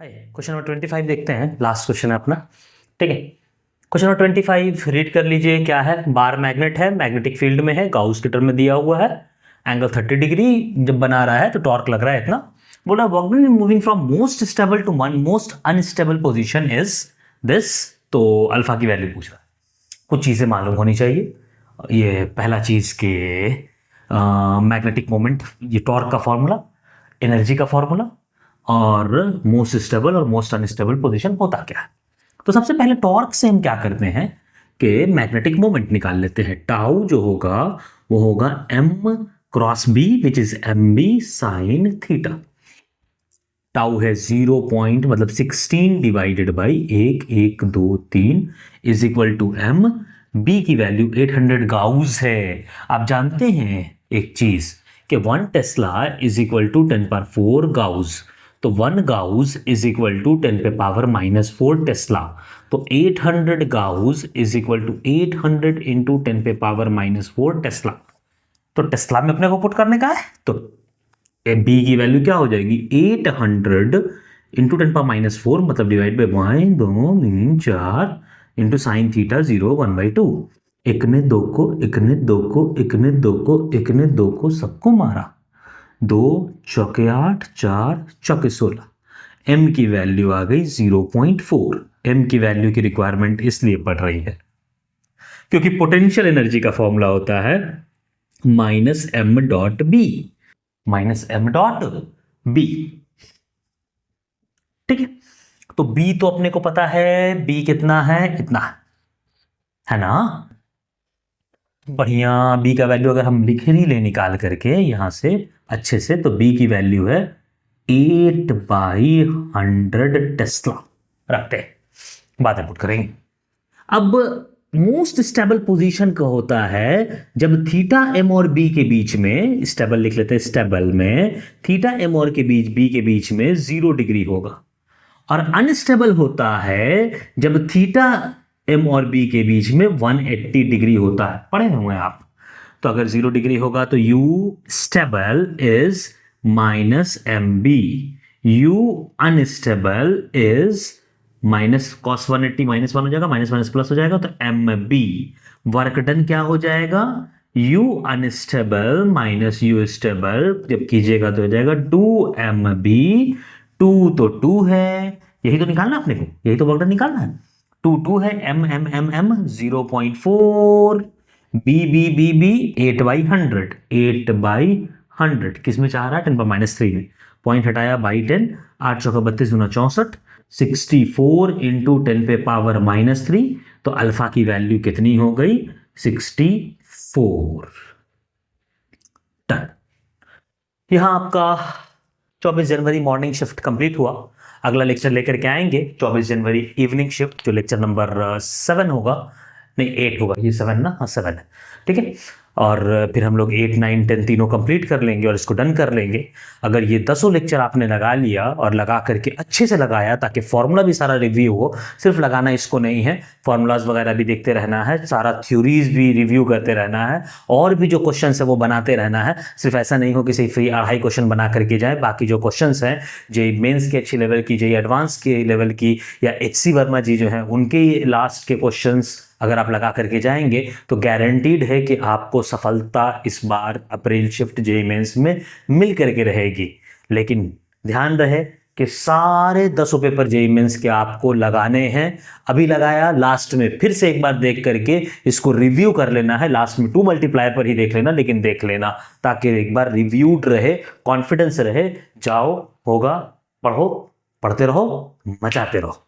Question number 25 देखते हैं, last question है अपना। ठीक है, क्वेश्चन नंबर 25 रीड कर लीजिए। क्या है? बार मैग्नेट है, मैग्नेटिक फील्ड में है, गाउस के टर्म में दिया हुआ है, एंगल 30 डिग्री जब बना रहा है तो टॉर्क लग रहा है इतना। बोला work done moving from most stable to most unstable position is this. तो अल्फा की वैल्यू पूछ रहा है, कुछ चीजें मालूम होनी चाहिए। ये पहला चीज के मैग्नेटिक मोमेंट, ये टॉर्क का फॉर्मूला, एनर्जी का फॉर्मूला, और मोस्ट स्टेबल और मोस्ट अनस्टेबल पोजीशन होता क्या है। तो सबसे पहले टॉर्क से हम क्या करते हैं कि मैग्नेटिक मोमेंट निकाल लेते हैं। टाउ जो होगा वो होगा m cross b which is mb sine theta. Tau है 0 पॉइंट मतलब 16 divided by 1,1,2,3 is equal to m। b की वैल्यू 800 गाउस है। आप जानते हैं एक चीज कि 1 tesla is equal to 10⁴ gauss. तो 1 gauss is equal to 10⁻⁻⁴ tesla. तो 800 gauss is equal to 800 into 10⁻⁻⁴ tesla. तो टेस्ला में अपने को पुट करने का है, तो बी की वैल्यू क्या हो जाएगी? 800 इंटू 10⁻⁴ मतलब divide by 2 3 4 into sine theta 0 1/2। एक ने दो को, एक ने दो को, एक ने दो को, एक ने दो को, सबको मारा। 2 चौके 8, 4 चौके 16। m की वैल्यू आ गई 0.4। m की वैल्यू की रिक्वायरमेंट इसलिए पड़ रही है क्योंकि पोटेंशियल एनर्जी का फॉर्मूला होता है -m.b। -m.b। ठीक है, तो b तो अपने को पता है, b कितना है? इतना है ना। बढ़िया, b का वैल्यू अगर हम लिख ही ले निकाल करके यहां से अच्छे से, तो b की वैल्यू है 8/100 टेस्ला। रखते हैं, बातें पुट करेंगे। अब मोस्ट स्टेबल पोजीशन का होता है जब थीटा m और b के बीच में, स्टेबल लिख लेते हैं, स्टेबल में थीटा m और के बीच b के बीच में 0 डिग्री होगा। और अनस्टेबल होता है जब थीटा m और b के बीच में 180 डिग्री होता है। पढ़े होंगे आप। तो अगर 0 डिग्री होगा तो u stable is -mb, u unstable is minus cos 180 -1 हो जाएगा, माइनस प्लस हो जाएगा, तो mb। वर्क डन क्या हो जाएगा? u unstable minus u stable जब कीजिएगा तो हो जाएगा 2mb। 2 तो 2 है, यही तो निकालना अपने को, यही तो वर्क डन निकालना है। 2 है, m 0.4, b 8/100, 8/100 किस में चाह रहा है? 10⁻³ में। पॉइंट हटाया बाई 10, 8 चौका 32 गुना 64, 64 इंटू 10⁻⁻3। तो अल्फा की वैल्यू कितनी हो गई? 64। डन। यहां आपका 24 जनवरी मॉर्निंग शिफ्ट कंप्लीट हुआ। अगला लेक्चर लेकर के आएंगे 24 जनवरी इवनिंग शिफ्ट, जो लेक्चर नंबर 7 होगा, नहीं 8 होगा, ये 7 ना, हाँ 7 है। ठीक है, और फिर हम लोग 8 9 10 तीनों कंप्लीट कर लेंगे और इसको डन कर लेंगे। अगर ये 10 लेक्चर आपने लगा लिया और लगा करके अच्छे से लगाया, ताकि फॉर्मूला भी सारा रिव्यू हो, सिर्फ लगाना इसको नहीं है, फॉर्मूलाज वगैरह भी देखते रहना है, सारा थ्योरीज भी रिव्यू करते रहना है, और भी जो क्वेश्चन है वो बनाते रहना है। सिर्फ ऐसा नहीं हो कि सिर्फ फ्री 2.5 क्वेश्चन बना करके जाए, बाकी जो क्वेश्चन हैं जेईई मेंस के अच्छी लेवल की, जेईई एडवांस के लेवल की, या HC वर्मा जी जो हैं उनके लास्ट के क्वेश्चंस अगर आप लगा करके जाएंगे तो गारंटीड है कि आपको सफलता इस बार अप्रैल शिफ्ट जेईई मेंस में मिल करके रहेगी। लेकिन ध्यान रहे कि सारे 10 पेपर जेईई मेंस के आपको लगाने हैं। अभी लगाया, लास्ट में फिर से एक बार देख करके इसको रिव्यू कर लेना है। लास्ट में 2 मल्टीप्लायर पर ही देख लेना, लेकिन देख लेना ताकि एक बार रिव्यूड रहे, कॉन्फिडेंस रहे। जाओ, होगा, पढ़ो, पढ़ते रहो, मचाते रहो।